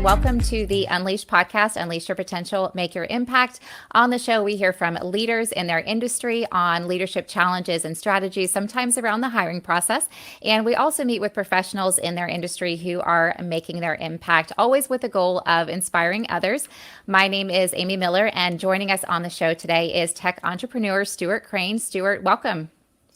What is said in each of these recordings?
Welcome to the Unleash podcast, Unleash Your Potential, Make Your Impact. On the show, we hear from leaders in their industry on leadership challenges and strategies, sometimes around the hiring process. And we also meet with professionals in their industry who are making their impact, always with the goal of inspiring others. My name is Amy Miller, and joining us on the show today is tech entrepreneur Stuart Crane. Stuart, welcome.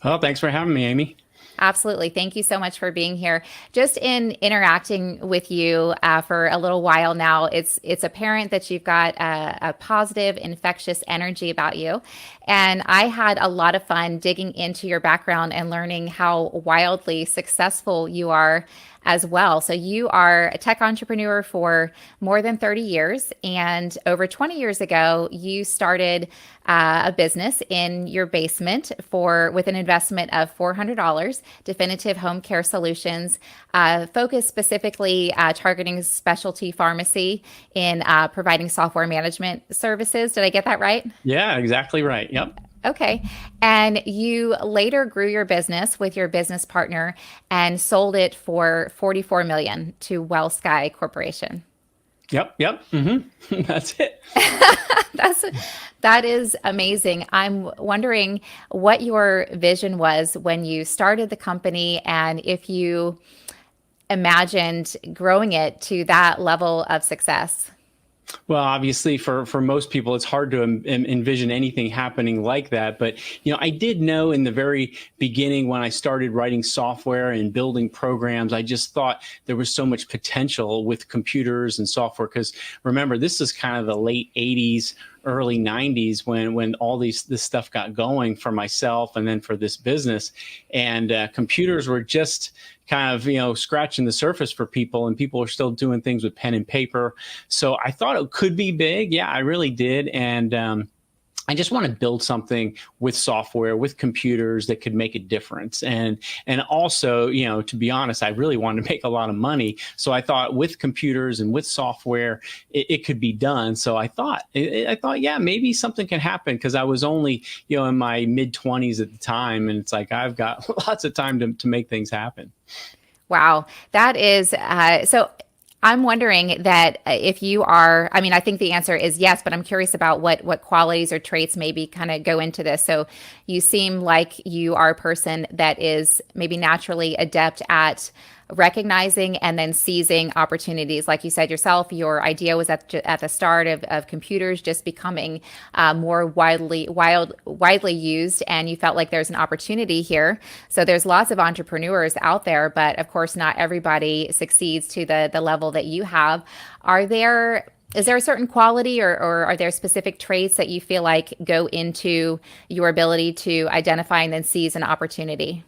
Oh, thanks for having me, Amy. Absolutely. Thank you so much for being here. Just in interacting with you for a little while now, it's apparent that you've got a positive, infectious energy about you. And I had a lot of fun digging into your background and learning how wildly successful you are as well. So you are a tech entrepreneur for more than 30 years. And over 20 years ago, you started a business in your basement with an investment of $400, Definitive Home Care Solutions, focused specifically targeting specialty pharmacy in providing software management services. Did I get that right? Yeah, exactly right. Yep. Okay. And you later grew your business with your business partner and sold it for $44 million to WellSky Corporation. Yep. Mm-hmm. That's it. That is amazing. I'm wondering what your vision was when you started the company and if you imagined growing it to that level of success. Well, obviously, for most people, it's hard to envision anything happening like that. But, I did know in the very beginning when I started writing software and building programs, I just thought there was so much potential with computers and software. Because remember, this is kind of the late 80s, early 90s when all this stuff got going for myself and then for this business. And computers were just kind of, scratching the surface for people, and people are still doing things with pen and paper. So I thought it could be big. Yeah, I really did. And I just want to build something with software, with computers that could make a difference. And also, to be honest, I really wanted to make a lot of money. So I thought with computers and with software, it could be done. So I thought, yeah, maybe something can happen, because I was only, in my mid-20s at the time. And it's like, I've got lots of time to make things happen. Wow. That is, so I'm wondering that if you are, I think the answer is yes, but I'm curious about what qualities or traits maybe kind of go into this. So you seem like you are a person that is maybe naturally adept at recognizing and then seizing opportunities. Like you said yourself, your idea was at the start of computers just becoming more widely used, and you felt like there's an opportunity here. So there's lots of entrepreneurs out there, but of course not everybody succeeds to the level that you have. Is there a certain quality or are there specific traits that you feel like go into your ability to identify and then seize an opportunity?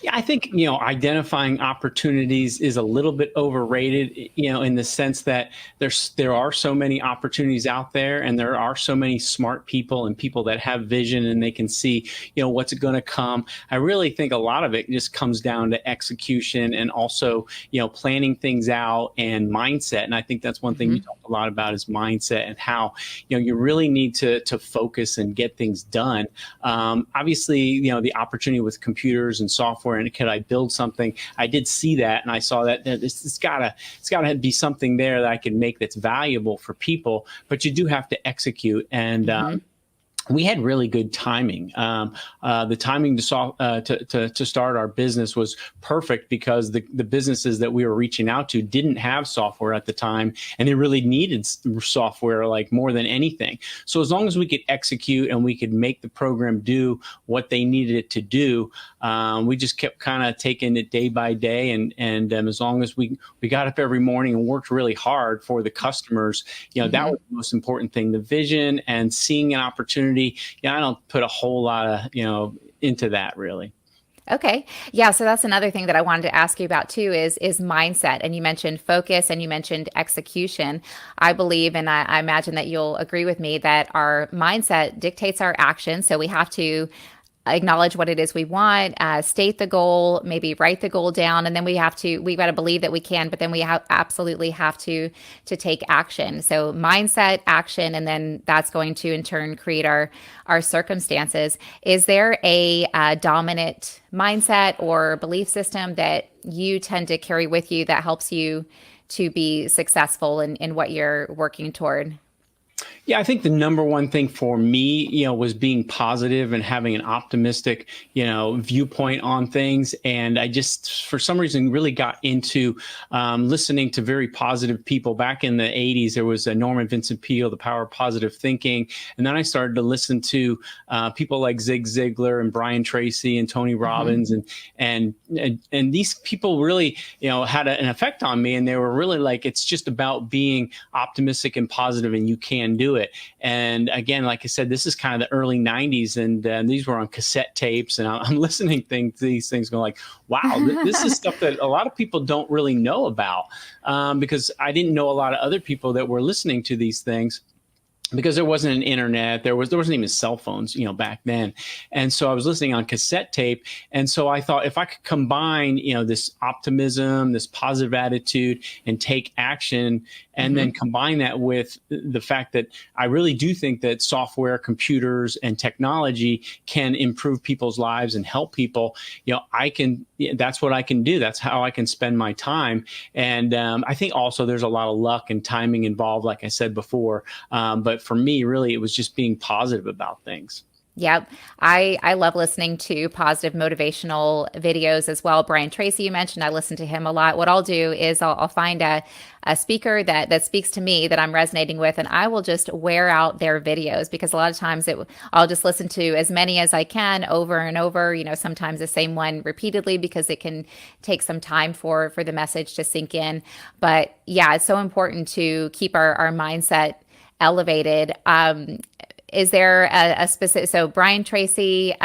Yeah, I think, identifying opportunities is a little bit overrated, in the sense that there are so many opportunities out there, and there are so many smart people and people that have vision and they can see, what's going to come. I really think a lot of it just comes down to execution and also, planning things out and mindset. And I think that's one thing you talk a lot about is mindset and how, you really need to focus and get things done. Obviously, the opportunity with computers and software, and could I build something? I did see that, and I saw that it's gotta be something there that I can make that's valuable for people. But you do have to execute, and we had really good timing. The timing to start our business was perfect, because the businesses that we were reaching out to didn't have software at the time, and they really needed software like more than anything. So as long as we could execute and we could make the program do what they needed it to do, we just kept kind of taking it day by day. And as long as we got up every morning and worked really hard for the customers, that was the most important thing, the vision and seeing an opportunity. I don't put a whole lot of, into that really. Okay. Yeah. So that's another thing that I wanted to ask you about too is mindset. And you mentioned focus and you mentioned execution. I believe, and I imagine that you'll agree with me, that our mindset dictates our action. So we have to acknowledge what it is we want, state the goal, maybe write the goal down, and then we've got to believe that we can, but then absolutely have to take action. So mindset, action, and then that's going to in turn create our circumstances. Is there a dominant mindset or belief system that you tend to carry with you that helps you to be successful in what you're working toward? Yeah, I think the number one thing for me, was being positive and having an optimistic, viewpoint on things. And I just, for some reason, really got into listening to very positive people. Back in the 80s, there was Norman Vincent Peale, The Power of Positive Thinking. And then I started to listen to people like Zig Ziglar and Brian Tracy and Tony Robbins. And these people really, had an effect on me. And they were really like, it's just about being optimistic and positive, and you can do it. And again, like I said, this is kind of the early 90s, and these were on cassette tapes, and I'm listening to these things going like, wow, this is stuff that a lot of people don't really know about, because I didn't know a lot of other people that were listening to these things, because there wasn't an internet, there wasn't even cell phones, back then. And so I was listening on cassette tape. And so I thought, if I could combine, this optimism, this positive attitude, and take action, and then combine that with the fact that I really do think that software, computers, and technology can improve people's lives and help people, that's what I can do. That's how I can spend my time. And I think also there's a lot of luck and timing involved, like I said before. But for me, really, it was just being positive about things. Yep. I love listening to positive motivational videos as well. Brian Tracy, you mentioned, I listen to him a lot. What I'll do is I'll find a speaker that speaks to me that I'm resonating with, and I will just wear out their videos, because a lot of times I'll just listen to as many as I can over and over, sometimes the same one repeatedly, because it can take some time for the message to sink in. But yeah, it's so important to keep our mindset elevated. Is there a specific, so Brian Tracy,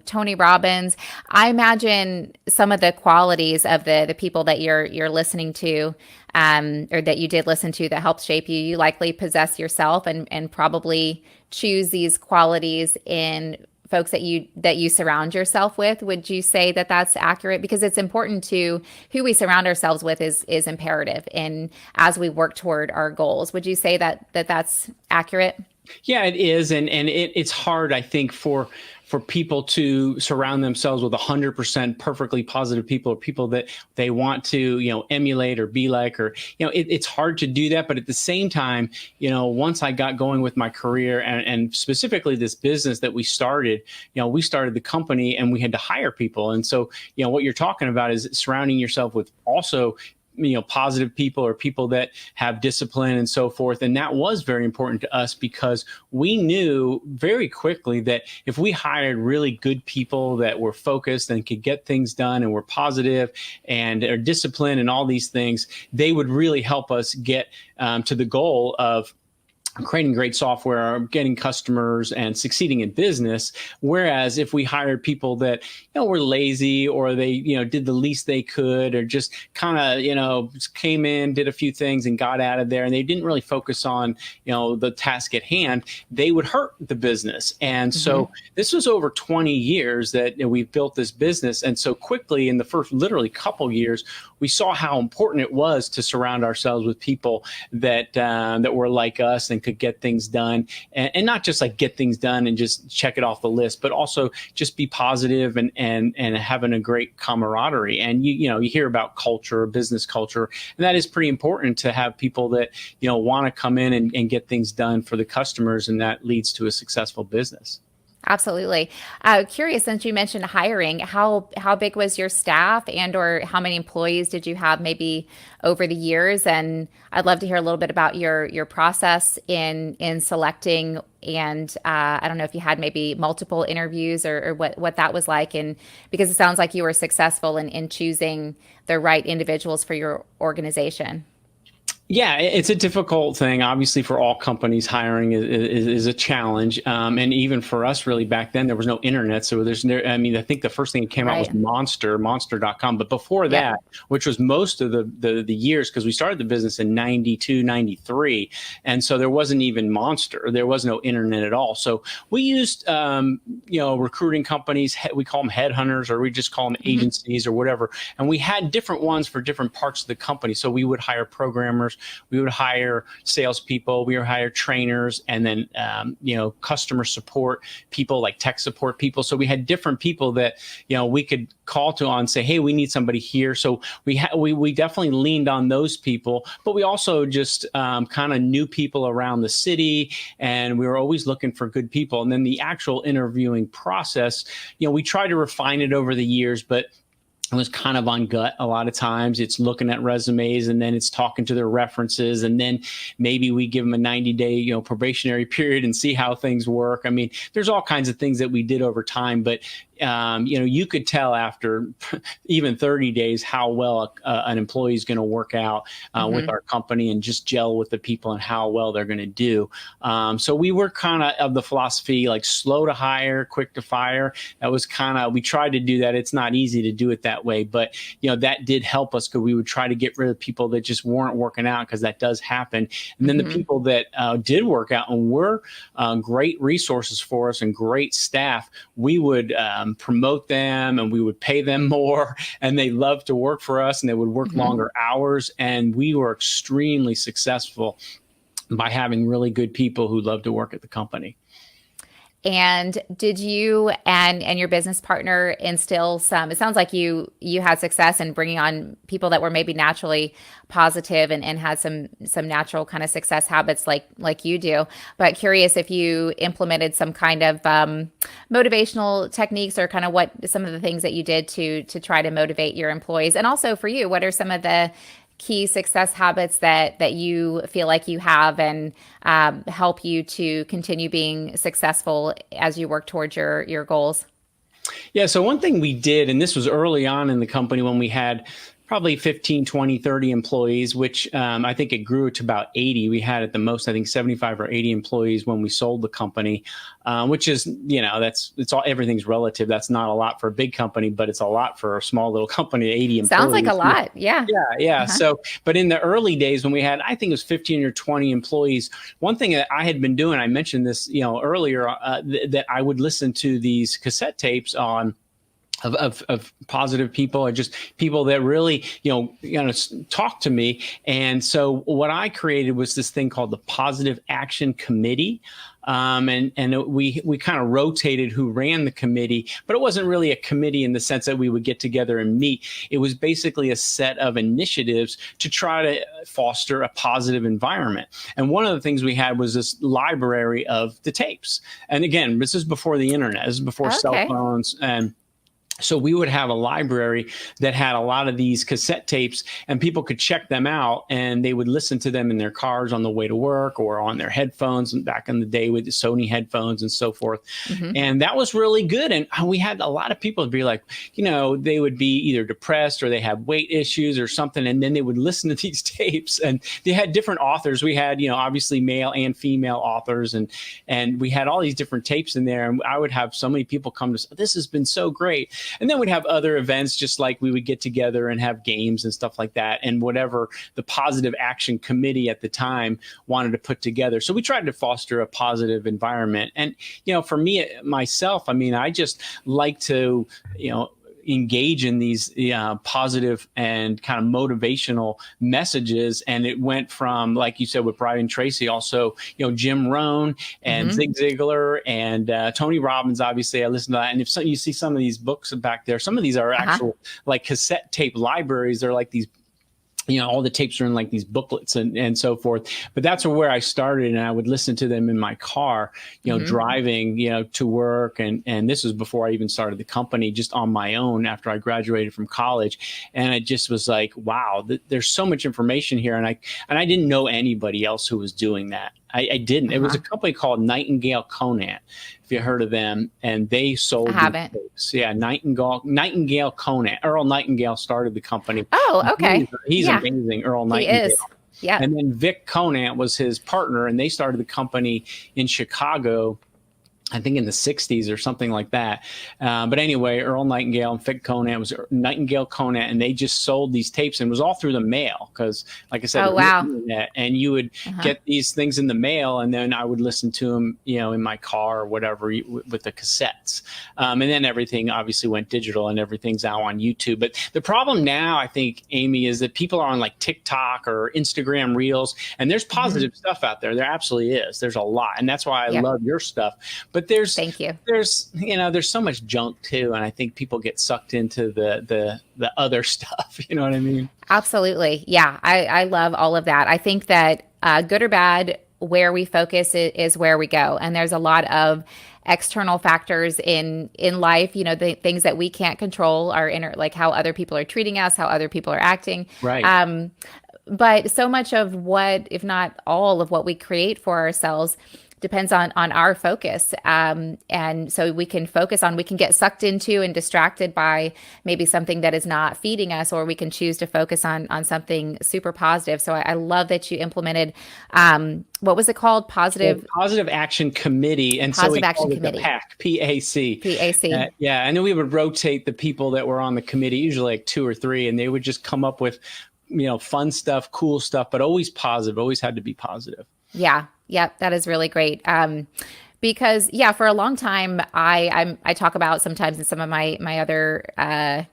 Tony Robbins, I imagine some of the qualities of the people that you're listening to, or that you did listen to, that helped shape you, you likely possess yourself, and probably choose these qualities in folks that you surround yourself with. Would you say that that's accurate? Because it's important to who we surround ourselves with is imperative, and as we work toward our goals. Would you say that's accurate? Yeah, it is. And it's hard, I think, for people to surround themselves with 100% perfectly positive people, or people that they want to, emulate or be like, or, it's hard to do that. But at the same time, once I got going with my career, and specifically this business that we started the company, and we had to hire people. And so, what you're talking about is surrounding yourself with also positive people, or people that have discipline and so forth. And that was very important to us, because we knew very quickly that if we hired really good people that were focused and could get things done and were positive and are disciplined and all these things, they would really help us get to the goal of creating great software, getting customers, and succeeding in business. Whereas if we hired people that, were lazy, or they, did the least they could, or just kind of, came in, did a few things and got out of there, and they didn't really focus on, the task at hand, they would hurt the business. And so this was over 20 years that we've built this business. And so quickly, in the first literally couple years, we saw how important it was to surround ourselves with people that were like us and could get things done, and not just like get things done and just check it off the list, but also just be positive and having a great camaraderie. And you hear about culture, business culture, and that is pretty important, to have people that want to come in and get things done for the customers, and that leads to a successful business. Absolutely. Curious, since you mentioned hiring, how big was your staff, or how many employees did you have maybe over the years? And I'd love to hear a little bit about your process in selecting. And I don't know if you had maybe multiple interviews, or what that was like. And because it sounds like you were successful in choosing the right individuals for your organization. Yeah, it's a difficult thing. Obviously, for all companies, hiring is a challenge. And even for us, really, back then, there was no internet. So there's no, I mean, I think the first thing that came out was Right. Monster.com. But before Yep. that, which was most of the years, because we started the business in 92, 93. And so there wasn't even Monster. There was no internet at all. So we used, recruiting companies. We call them headhunters, or we just call them Hmm. agencies or whatever. And we had different ones for different parts of the company. So we would hire programmers, we would hire salespeople, we would hire trainers, and then customer support people, like tech support people. So we had different people that we could call to on, say, hey, we need somebody here. So we definitely leaned on those people, but we also just kind of knew people around the city, and we were always looking for good people. And then the actual interviewing process, we tried to refine it over the years, but it was kind of on gut a lot of times. It's looking at resumes, and then it's talking to their references, and then maybe we give them a 90-day probationary period and see how things work. I mean, there's all kinds of things that we did over time, but you could tell after even 30 days how well an employee is going to work out with Hmm. our company, and just gel with the people and how well they're going to do. So we were kind of the philosophy, like slow to hire, quick to fire. That was kind of, we tried to do that. It's not easy to do it that way, but that did help us, because we would try to get rid of people that just weren't working out, because that does happen. And then the Hmm. people that did work out and were great resources for us and great staff, we would promote them, and we would pay them more, and they loved to work for us, and they would work Hmm. longer hours. And we were extremely successful by having really good people who love to work at the company. And did you and your business partner instill some? It sounds like you had success in bringing on people that were maybe naturally positive and had some natural kind of success habits like you do. But curious if you implemented some kind of motivational techniques, or kind of what some of the things that you did to try to motivate your employees. And also for you, what are some of the key success habits that you feel like you have, and help you to continue being successful as you work towards your goals? Yeah. So one thing we did, and this was early on in the company when we had probably 15, 20, 30 employees, which I think it grew to about 80. We had at the most, I think 75 or 80 employees when we sold the company, which is, it's all, everything's relative. That's not a lot for a big company, but it's a lot for a small little company, 80 Sounds like a employees. lot. Yeah. Yeah, yeah. Uh-huh. So, but in the early days when we had, I think it was 15 or 20 employees, one thing that I had been doing, I mentioned this, earlier, that I would listen to these cassette tapes of positive people, or just people that really talk to me. And so what I created was this thing called the Positive Action Committee. We kind of rotated who ran the committee, but it wasn't really a committee in the sense that we would get together and meet. It was basically a set of initiatives to try to foster a positive environment. And one of the things we had was this library of the tapes. And again, this is before the internet, this is before cell Okay. phones. And so we would have a library that had a lot of these cassette tapes, and people could check them out, and they would listen to them in their cars on the way to work, or on their headphones, and back in the day with the Sony headphones and so forth. Hmm. And that was really good. And we had a lot of people be like, they would be either depressed, or they had weight issues or something. And then they would listen to these tapes, and they had different authors. We had, obviously male and female authors, and we had all these different tapes in there. And I would have so many people come to say, this has been so great. And then we'd have other events, just like we would get together and have games and stuff like that, and whatever the Positive Action Committee at the time wanted to put together. So we tried to foster a positive environment. And, for me, myself, I mean, I just like to, engage in these positive and kind of motivational messages. And it went from, like you said, with Brian Tracy, also, Jim Rohn and Hmm. Zig Ziglar and Tony Robbins. Obviously, I listen to that. And if you see some of these books back there, some of these are Uh-huh. actual like cassette tape libraries. They're like these, all the tapes are in like these booklets and so forth. But that's where I started, and I would listen to them in my car, Hmm. driving, to work. And this was before I even started the company, just on my own after I graduated from college. And it just was like, wow, there's so much information here. And I didn't know anybody else who was doing that. I didn't. It was Uh-huh. a company called Nightingale Conant, if you heard of them, and they I sold these haven't. tapes. Yeah, Nightingale Conant. Earl Nightingale started the company. Oh, He's, okay. he's Yeah, amazing, Earl he Nightingale. is. Yeah. And then Vic Conant was his partner, and they started the company in Chicago, I think in the 60s or something like that. But anyway, Earl Nightingale and Vic Conant was Nightingale Conant, and they just sold these tapes, and it was all through the mail because, like I said, Oh, there was no wow. internet, and you would Uh-huh. get these things in the mail, and then I would listen to them, in my car or whatever with the cassettes. And then everything obviously went digital, and everything's now on YouTube. But the problem now, I think, Amy, is that people are on like TikTok or Instagram Reels, and there's positive stuff out there. There absolutely is. There's a lot, and that's why I Yep. love your stuff. But there's Thank you. there's so much junk too, and I think people get sucked into the other stuff. You know what I mean? Absolutely. Yeah. I love all of that. I think that good or bad, where we focus is where we go. And there's a lot of external factors in life, the things that we can't control are like how other people are treating us, how other people are acting. Right. But so much of what, if not all of what we create for ourselves, depends on our focus. And so we can we can get sucked into and distracted by maybe something that is not feeding us, or we can choose to focus on something super positive. So I love that you implemented, what was it called? Positive Action Committee. And so we Positive Action called it the Committee. PAC, PAC. PAC. Yeah. And then we would rotate the people that were on the committee, usually like 2 or 3, and they would just come up with, fun stuff, cool stuff, but always positive, always had to be positive. Yeah. Yep. That is really great. Because for a long time, I talk about sometimes in some of my other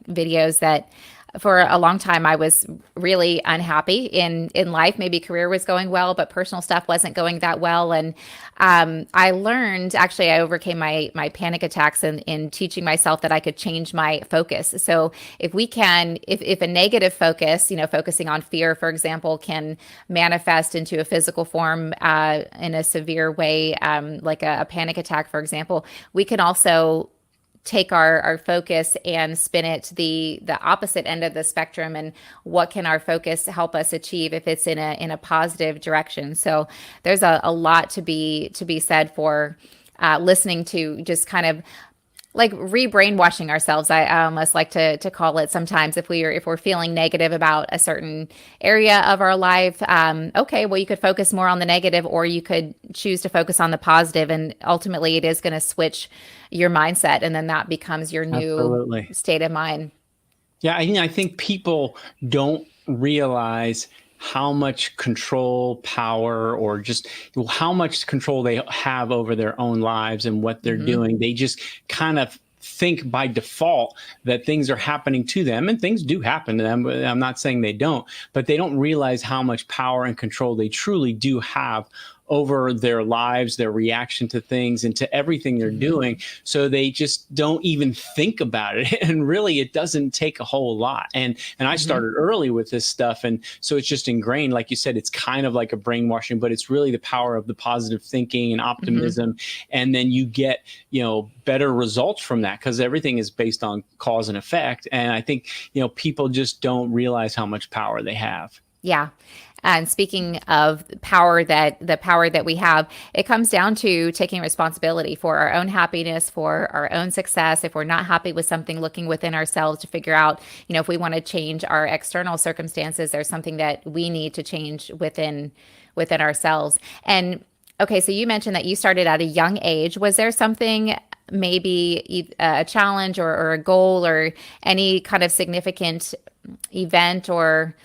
videos that for a long time I was really unhappy in life. Maybe career was going well, but personal stuff wasn't going that well. And I learned, actually, I overcame my panic attacks in teaching myself that I could change my focus. So if a negative focus, focusing on fear, for example, can manifest into a physical form in a severe way, like a panic attack, for example, we can also take our focus and spin it to the opposite end of the spectrum, and what can our focus help us achieve if it's in a positive direction. So there's a lot to be said for listening to just kind of like re-brainwashing ourselves. I almost like to call it sometimes, if we're feeling negative about a certain area of our life. Okay, well, you could focus more on the negative, or you could choose to focus on the positive, and ultimately it is going to switch your mindset, and then that becomes your new Absolutely. state of mind. Yeah, I think people don't realize how much control, power, or just how much control they have over their own lives and what they're doing. They just kind of think by default that things are happening to them, and things do happen to them. But I'm not saying they don't, but they don't realize how much power and control they truly do have over their lives, their reaction to things, and to everything they're doing. So they just don't even think about it. And really, it doesn't take a whole lot. And I started early with this stuff. And so it's just ingrained. Like you said, it's kind of like a brainwashing, but it's really the power of the positive thinking and optimism. And then you get, better results from that, because everything is based on cause and effect. And I think, people just don't realize how much power they have. Yeah. And speaking of the power that we have, it comes down to taking responsibility for our own happiness, for our own success. If we're not happy with something, looking within ourselves to figure out, if we want to change our external circumstances, there's something that we need to change within ourselves. And okay, so you mentioned that you started at a young age. Was there something, maybe a challenge or a goal or any kind of significant event or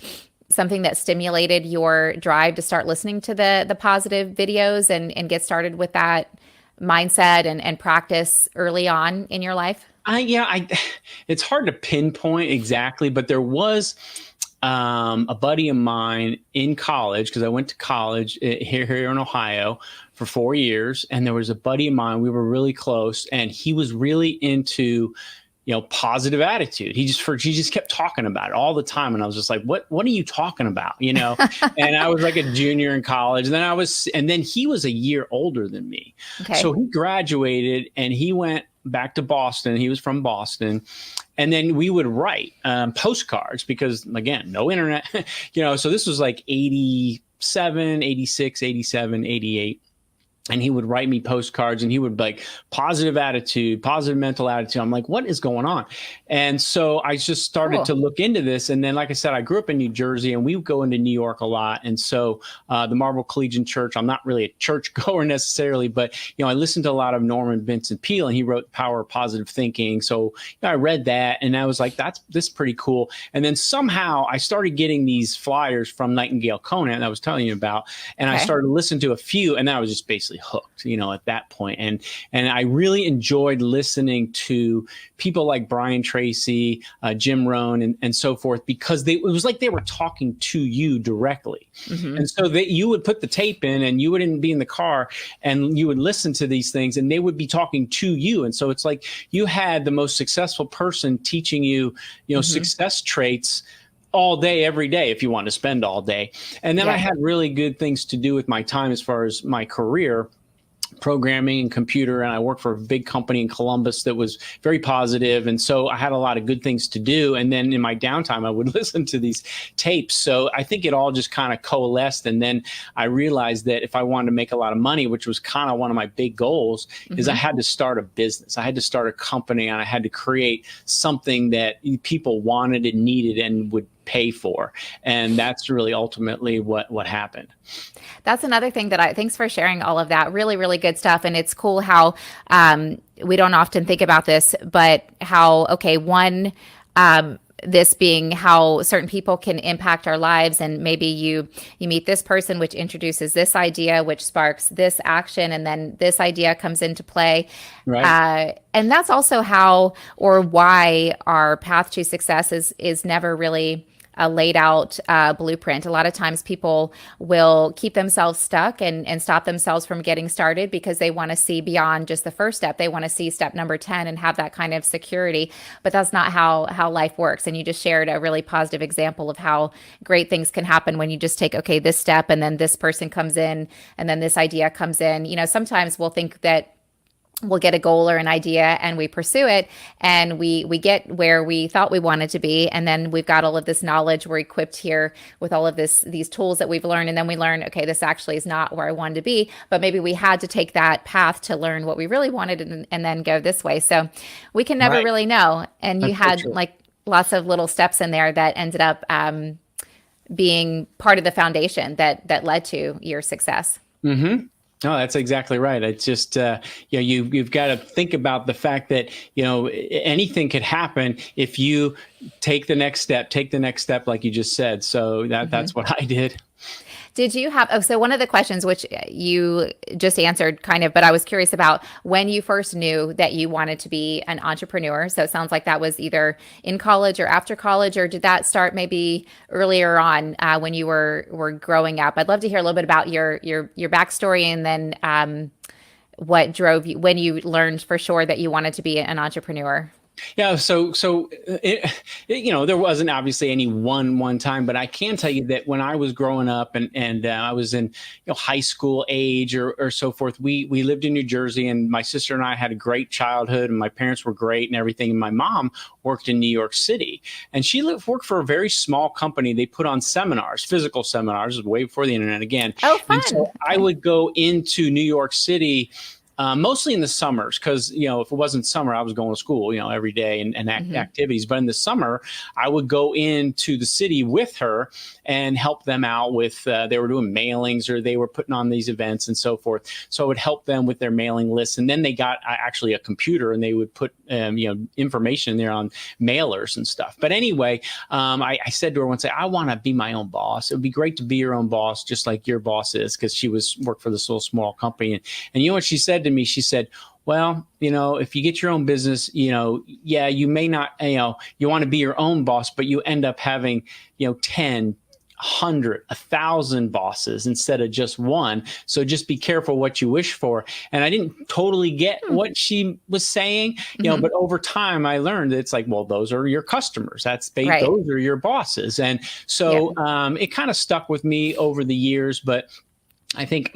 something that stimulated your drive to start listening to the positive videos and get started with that mindset and practice early on in your life? It's hard to pinpoint exactly, but there was a buddy of mine in college, because I went to college here in Ohio for 4 years. And there was a buddy of mine, we were really close, and he was really into positive attitude. He just kept talking about it all the time. And I was just like, what are you talking about? And I was like a junior in college, and then he was a year older than me. Okay. So he graduated and he went back to Boston. He was from Boston. And then we would write postcards, because again, no internet, so this was like 87, 86, 87, 88. and he would write me postcards, and he would be like, positive attitude, positive mental attitude. I'm like, what is going on? And so I just started to Cool. look into this. And then, like I said, I grew up in New Jersey, and we would go into New York a lot. And so the Marble Collegiate Church, I'm not really a church goer necessarily, but, I listened to a lot of Norman Vincent Peale, and he wrote Power of Positive Thinking. So I read that, and I was like, this is pretty cool. And then somehow I started getting these flyers from Nightingale Conant that I was telling you about. And I Okay. started to listen to a few, and then I was just basically hooked, at that point. And I really enjoyed listening to people like Brian Tracy, Jim Rohn, and so forth, because it was like they were talking to you directly. Hmm. And so that you would put the tape in, and you wouldn't be in the car, and you would listen to these things, and they would be talking to you. And so it's like you had the most successful person teaching you, Hmm. success traits all day, every day, if you want to spend all day. And then I Yeah. had really good things to do with my time as far as my career, programming and computer, and I worked for a big company in Columbus that was very positive, and so I had a lot of good things to do. And then in my downtime, I would listen to these tapes. So I think it all just kind of coalesced, and then I realized that if I wanted to make a lot of money, which was kind of one of my big goals, is I Hmm. had to start a business. I had to start a company, and I had to create something that people wanted and needed and would pay for. And that's really ultimately what happened. That's another thing that thanks for sharing all of that. Really, really good stuff. And it's cool how we don't often think about this, but how, okay, this being how certain people can impact our lives, and maybe you meet this person which introduces this idea which sparks this action, and then this idea comes into play. Right. And that's also how or why our path to success is never really a laid out blueprint. A lot of times people will keep themselves stuck and stop themselves from getting started because they want to see beyond just the first step. They want to see step number 10 and have that kind of security. But that's not how life works. And you just shared a really positive example of how great things can happen when you just take, okay, this step, and then this person comes in, and then this idea comes in. Sometimes we'll think that we'll get a goal or an idea and we pursue it, and we get where we thought we wanted to be, and then we've got all of this knowledge, we're equipped here with all of these tools that we've learned, and then we learn, okay, this actually is not where I wanted to be, but maybe we had to take that path to learn what we really wanted, and then go this way. So we can never Right. really know. And you That's so had true. like lots of little steps in there that ended up being part of the foundation that led to your success. Mm-hmm. No, that's exactly right. It's just, you've got to think about the fact that, anything could happen if you take the next step, like you just said. So that's what I did. Did you have, oh, so one of the questions which you just answered kind of, but I was curious about when you first knew that you wanted to be an entrepreneur. So it sounds like that was either in college or after college, or did that start maybe earlier on when you were growing up? I'd love to hear a little bit about your backstory, and then what drove you when you learned for sure that you wanted to be an entrepreneur. Yeah, there wasn't obviously any one time, but I can tell you that when I was growing up, and I was in high school age or so forth, we lived in New Jersey, and my sister and I had a great childhood, and my parents were great and everything. And my mom worked in New York City, and she worked for a very small company. They put on seminars, physical seminars, way before the internet again. Oh, And fun. so I Okay. would go into New York City mostly in the summers, because if it wasn't summer, I was going to school, every day, and Hmm. activities. But in the summer, I would go into the city with her and help them out with. They were doing mailings, or they were putting on these events and so forth. So I would help them with their mailing lists, and then they got actually a computer, and they would put information there on mailers and stuff. But anyway, I said to her once, I want to be my own boss. It would be great to be your own boss, just like your boss is, because she worked for this little small company. And you know what she said to me? She said, well, if you get your own business, yeah, you may not, you want to be your own boss, but you end up having, 10, 100, 1,000 bosses instead of just one. So just be careful what you wish for. And I didn't totally get what she was saying, Hmm. but over time I learned that it's like, well, those are your customers. Right. Those are your bosses. And Yeah. so it kind of stuck with me over the years. But I think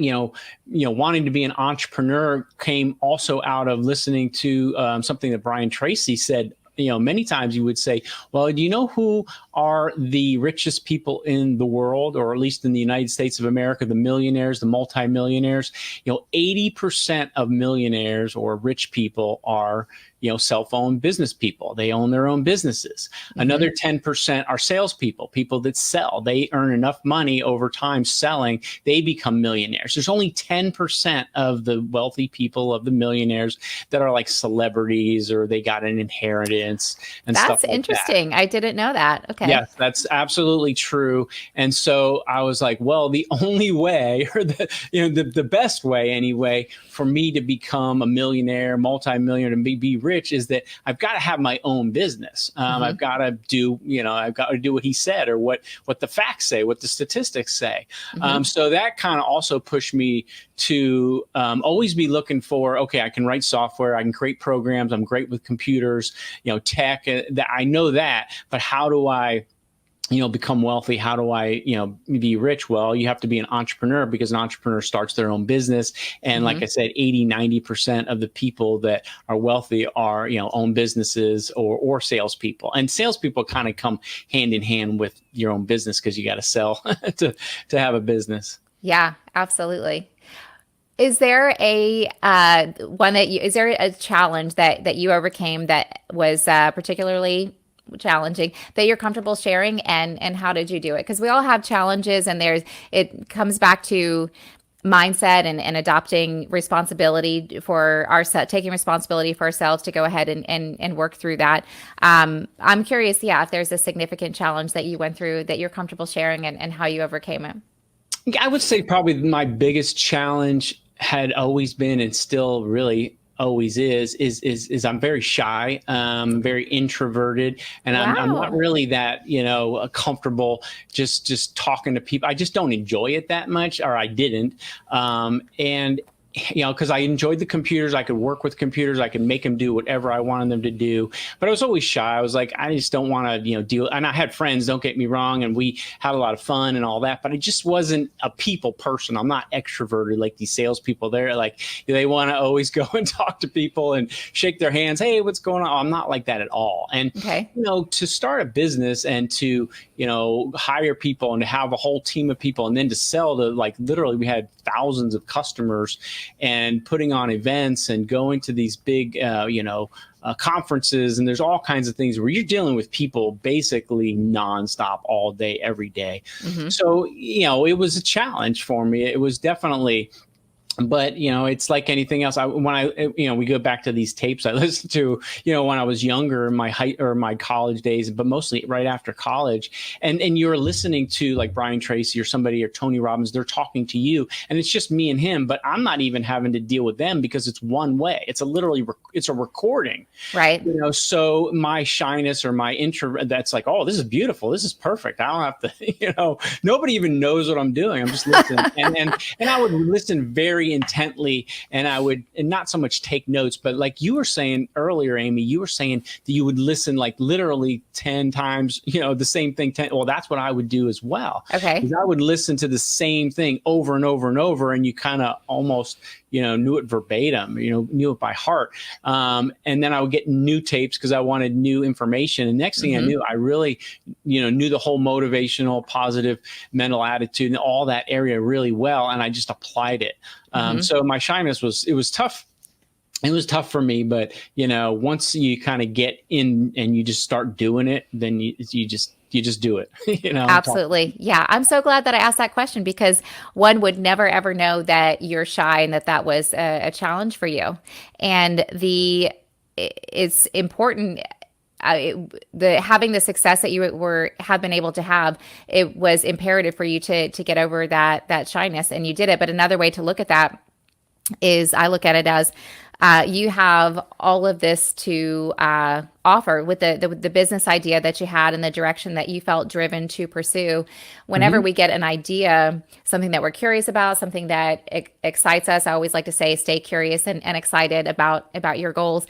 wanting to be an entrepreneur came also out of listening to something that Brian Tracy said many times you would say, well, do you know who are the richest people in the world, or at least in the United States of America, the millionaires, the multimillionaires? 80% of millionaires or rich people are self-owned business people. They own their own businesses. Another 10% are salespeople, people that sell. They earn enough money over time selling, they become millionaires. There's only 10% of the wealthy people, of the millionaires, that are like celebrities or they got an inheritance and That's stuff like that. interesting. I didn't know that. Okay. Yes, that's absolutely true. And so I was like, well, the only way, or the best way anyway, for me to become a millionaire, multimillionaire, and be rich is that I've got to have my own business. I've got to do, I've got to do what he said, or what the facts say, what the statistics say. So that kind of also pushed me to always be looking for, okay, I can write software, I can create programs, I'm great with computers, tech, that I know that, but how do I become wealthy? How do I, be rich? Well, you have to be an entrepreneur, because an entrepreneur starts their own business. And like I said, 80-90% of the people that are wealthy are, own businesses or salespeople. And salespeople kind of come hand in hand with your own business, because you got to sell to have a business. Yeah, absolutely. Is there a is there a challenge that you overcame that was particularly challenging that you're comfortable sharing, and how did you do it? Because we all have challenges, and it comes back to mindset and adopting responsibility for ourselves, taking responsibility for ourselves to go ahead and work through that. I'm curious, if there's a significant challenge that you went through that you're comfortable sharing, and how you overcame it. I would say probably my biggest challenge had always been, and still really always is I'm very shy, very introverted, and I'm not really that comfortable just talking to people. I just don't enjoy it that much, or I didn't, and because I enjoyed the computers, I could work with computers, I could make them do whatever I wanted them to do. But I was always shy. I was like, I just don't want to, deal. And I had friends, don't get me wrong, and we had a lot of fun and all that. But I just wasn't a people person. I'm not extroverted like these salespeople. They're like, they want to always go and talk to people and shake their hands. Hey, what's going on? I'm not like that at all. And to start a business and to hire people and to have a whole team of people, and then to sell to, like, literally we had thousands of customers, and putting on events and going to these big, conferences. And there's all kinds of things where you're dealing with people basically nonstop all day, every day. So, it was a challenge for me. It was definitely. But, it's like anything else. We go back to these tapes I listened to, when I was younger, in my college days, but mostly right after college. And you're listening to like Brian Tracy or somebody, or Tony Robbins, they're talking to you, and it's just me and him, but I'm not even having to deal with them, because it's one way. It's it's a recording. Right. So my shyness or my intro, that's like, oh, this is beautiful. This is perfect. I don't have to, nobody even knows what I'm doing. I'm just listening. and I would listen very intently, and I would, and not so much take notes, but like you were saying earlier, Amy, you were saying that you would listen like literally 10 times, the same thing. Well, that's what I would do as well. Okay. Because I would listen to the same thing over and over and over, and you kind of almost, knew it verbatim, knew it by heart. And then I would get new tapes because I wanted new information. And next thing I knew, I really, knew the whole motivational, positive mental attitude and all that area really well. And I just applied it. So my shyness was tough. It was tough for me, but once you kind of get in and you just start doing it, then you just do it. Absolutely. Yeah. I'm so glad that I asked that question, because one would never, ever know that you're shy and that was a challenge for you. And it's important. Having the success that you have been able to have, it was imperative for you to get over that shyness, and you did it. But another way to look at that is, I look at it as you have all of this to offer with the business idea that you had and the direction that you felt driven to pursue. Whenever we get an idea, something that we're curious about, something that excites us, I always like to say, stay curious and excited about your goals.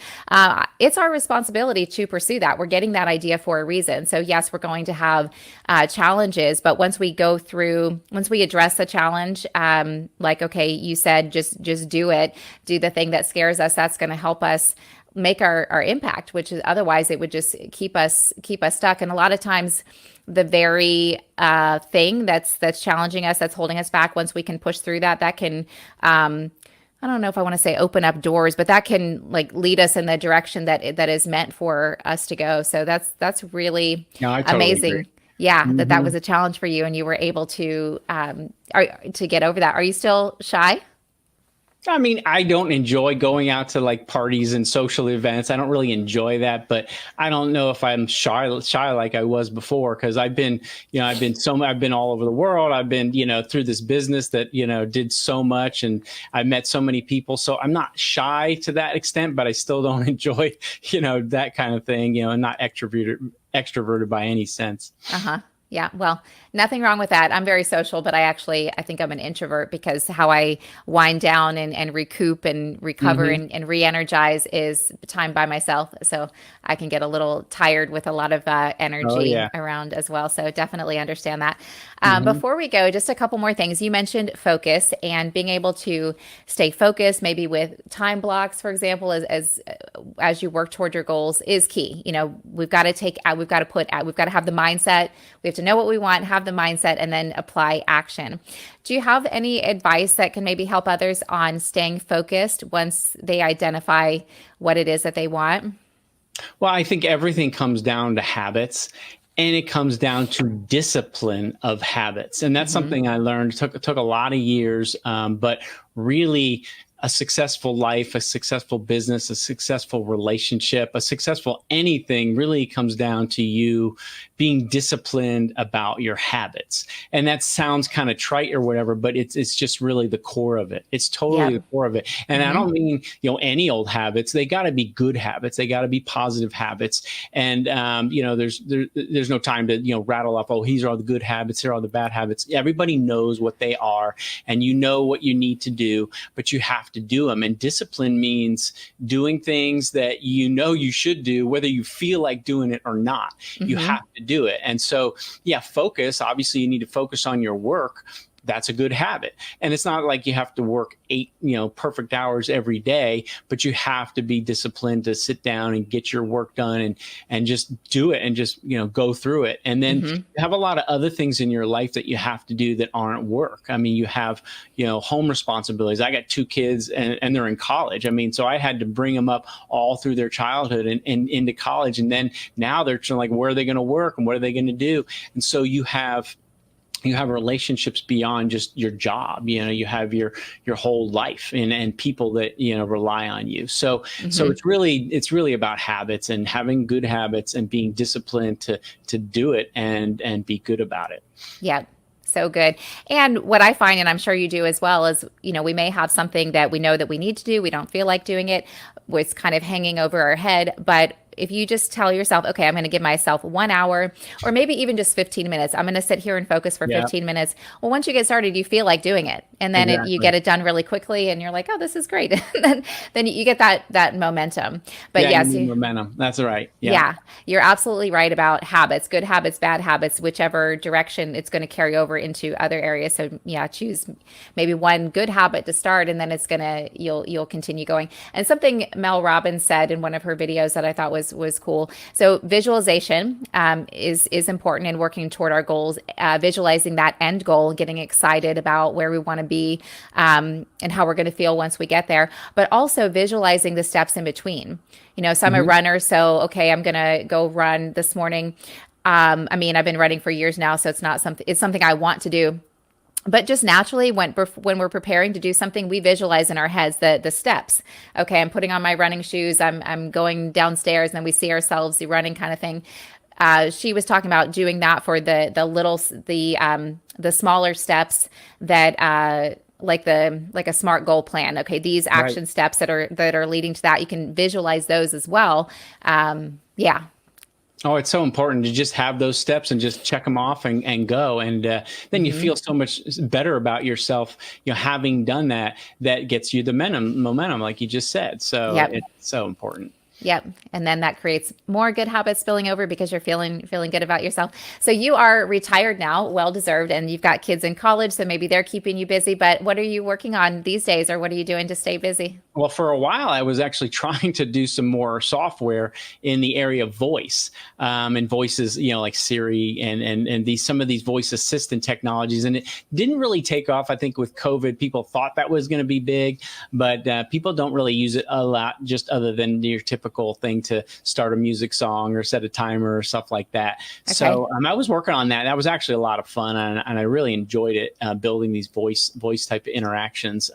It's our responsibility to pursue that. We're getting that idea for a reason. So yes, we're going to have challenges, but once we address the challenge, like, okay, you said, just do it, do the thing that scares us. That's going to help us make our impact, which is otherwise it would just keep us stuck. And a lot of times the very thing that's challenging us, that's holding us back, once we can push through that, that can I don't know if I want to say open up doors, but that can like lead us in the direction that is meant for us to go. So that's really No, I totally agree. amazing. Yeah, that Mhm. was a challenge for you and you were able to get over that. Are you still shy? I mean, I don't enjoy going out to like parties and social events. I don't really enjoy that, but I don't know if I'm shy like I was before, because I've been all over the world. I've been, through this business that, did so much, and I met so many people. So I'm not shy to that extent, but I still don't enjoy, that kind of thing, and not extroverted by any sense. Uh-huh. Yeah. Well, nothing wrong with that. I'm very social, but I think I'm an introvert because how I wind down and recoup and recover Hmm. and re-energize is time by myself. So I can get a little tired with a lot of Oh energy yeah. around as well. So definitely understand that. Hmm. Before we go, just a couple more things. You mentioned focus and being able to stay focused, maybe with time blocks, for example, as you work toward your goals is key. We've got to take out, we've got to have the mindset. We have to know what we want, have the mindset, and then apply action. Do you have any advice that can maybe help others on staying focused once they identify what it is that they want? Well, I think everything comes down to habits, and it comes down to discipline of habits. And that's Hmm. something I learned. It took a lot of years, but really a successful life, a successful business, a successful relationship, a successful anything really comes down to you being disciplined about your habits. And that sounds kind of trite or whatever, but it's just really the core of it. It's totally Yep. the core of it. And I Hmm. don't mean, any old habits. They got to be good habits. They got to be positive habits. And there's no time to rattle off. Oh, these are all the good habits. Here are all the bad habits. Everybody knows what they are, and you know what you need to do, but you have to do them. And discipline means doing things that you should do, whether you feel like doing it or not. You Hmm. have to do it. And so, yeah, focus. Obviously, you need to focus on your work. That's a good habit. And it's not like you have to work 8, perfect hours every day, but you have to be disciplined to sit down and get your work done, and just do it, and just, go through it. And then Hmm. you have a lot of other things in your life that you have to do that aren't work. I mean, you have, home responsibilities. I got 2 kids, and they're in college. I mean, so I had to bring them up all through their childhood and into college. And then now they're like, where are they going to work and what are they going to do? And so you have relationships beyond just your job. You have your whole life, and people that rely on you. So Hmm. it's really about habits, and having good habits, and being disciplined to do it, and be good about it. Yep. So good. And what I find, and I'm sure you do as well, is, we may have something that we know that we need to do. We don't feel like doing it. It's kind of hanging over our head. But if you just tell yourself, okay, I'm going to give myself 1 hour or maybe even just 15 minutes, I'm going to sit here and focus for Yeah, 15 minutes. Well, once you get started, you feel like doing it. And then you exactly. get it done really quickly and you're like, oh, this is great. then you get that momentum. But Yeah, you yes, need momentum. That's right. Yeah. yeah, you're absolutely right about habits, good habits, bad habits, whichever direction it's going to carry over into other areas. So yeah, choose maybe one good habit to start and then you'll continue going. And something Mel Robbins said in one of her videos that I thought was cool. So visualization is important in working toward our goals, visualizing that end goal, getting excited about where we want to be and how we're going to feel once we get there, but also visualizing the steps in between. So I'm a Hmm. runner. So, okay, I'm going to go run this morning. I mean, I've been running for years now, so it's something I want to do. But just naturally, when we're preparing to do something, we visualize in our heads the steps. Okay, I'm putting on my running shoes. I'm going downstairs, and then we see ourselves running, kind of thing. She was talking about doing that for the smaller steps that like a SMART goal plan. Okay, these Right. action steps that are leading to that, you can visualize those as well. Yeah. Oh, it's so important to just have those steps and just check them off, and go. And then you Hmm. feel so much better about yourself, having done that. That gets you the momentum, like you just said. So Yep. it's so important. Yep. And then that creates more good habits spilling over because you're feeling good about yourself. So you are retired now, well deserved, and you've got kids in college, so maybe they're keeping you busy. But what are you working on these days, or what are you doing to stay busy? Well, for a while, I was actually trying to do some more software in the area of voice, and voices, like Siri and these some of these voice assistant technologies. And it didn't really take off. I think with COVID, people thought that was going to be big, but people don't really use it a lot, just other than your typical thing to start a music song or set a timer or stuff like that. Okay. So I was working on that. That was actually a lot of fun, and I really enjoyed it, building these voice type of interactions.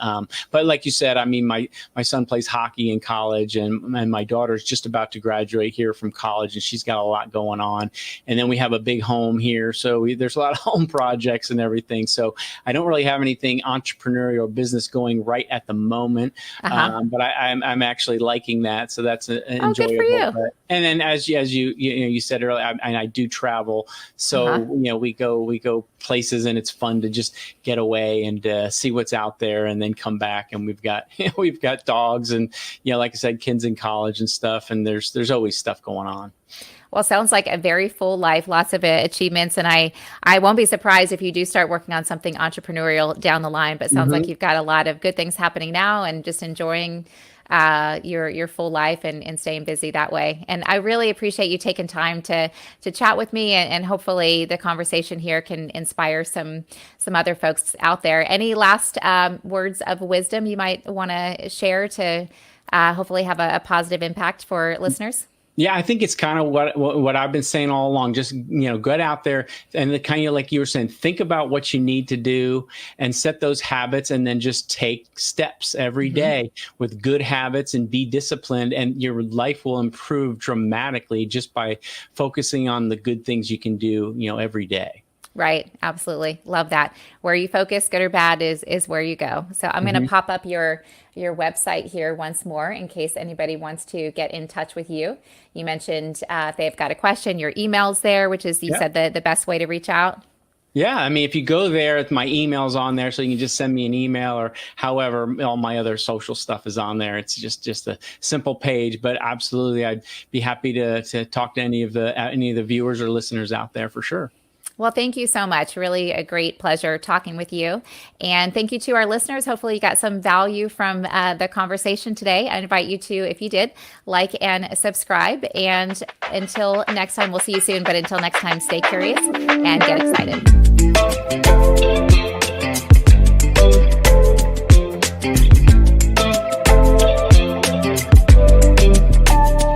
But like you said, I mean, my son plays hockey in college, and my daughter's just about to graduate here from college, and she's got a lot going on. And then we have a big home here, so there's a lot of home projects and everything. So I don't really have anything entrepreneurial business going right at the moment, but I'm actually liking that, so that's enjoyable. Good for you. And then as you said earlier, I do travel, so we go places, and it's fun to just get away and see what's out there, and then come back. And we've got dogs, and like I said, kids in college and stuff, and there's always stuff going on. Well, sounds like a very full life, lots of achievements, and I won't be surprised if you do start working on something entrepreneurial down the line. But sounds like you've got a lot of good things happening now, and just enjoying your full life and staying busy that way. And I really appreciate you taking time to chat with me, and hopefully the conversation here can inspire some other folks out there. Any last words of wisdom you might want to share to hopefully have a positive impact for listeners? Yeah, I think it's kind of what I've been saying all along. Just, get out there and kind of like you were saying, think about what you need to do and set those habits, and then just take steps every day with good habits and be disciplined, and your life will improve dramatically just by focusing on the good things you can do, every day. Right. Absolutely. Love that. Where you focus, good or bad, is where you go. So I'm going to pop up your website here once more in case anybody wants to get in touch with you. You mentioned if they've got a question, your email's there, which is, you said, the best way to reach out. Yeah, I mean, if you go there, my email's on there, so you can just send me an email, or however, all my other social stuff is on there. It's just a simple page, but absolutely, I'd be happy to talk to any of the viewers or listeners out there for sure. Well, thank you so much. Really a great pleasure talking with you. And thank you to our listeners. Hopefully you got some value from the conversation today. I invite you to, if you did, like and subscribe. And until next time, we'll see you soon. But until next time, stay curious and get excited.